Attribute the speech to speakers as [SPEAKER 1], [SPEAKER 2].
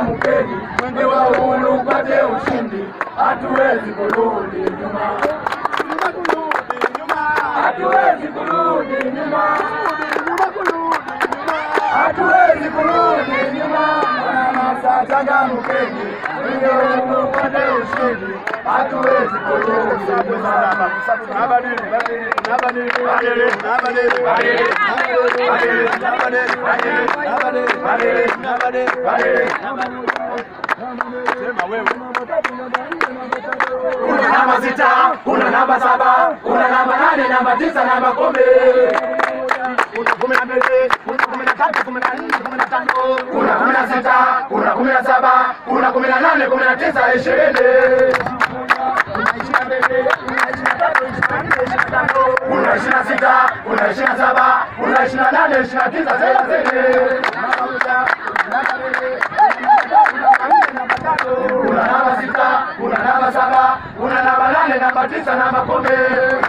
[SPEAKER 1] Mkeni, mwenge wa uhuru upate ushindi, hatuwezi kurudi nyuma. Hatuwezi kurudi nyuma. Hatuwezi kurudi nyuma. Sasa changamkeni, mwenge wa uhuru upate ushindi, hatuwezi kurudi nyuma. Kuna namba 6, kuna namba 7, kuna namba 8, namba 9, namba 10. Kuna 12, kuna 13, 14, 15. Kuna 16, kuna 17, kuna 18, 19, 20. Kuna 26, kuna 27, kuna 28, 29, 30. Kuna namba 6, kuna namba 7, kuna namba 8, namba 9, namba 10.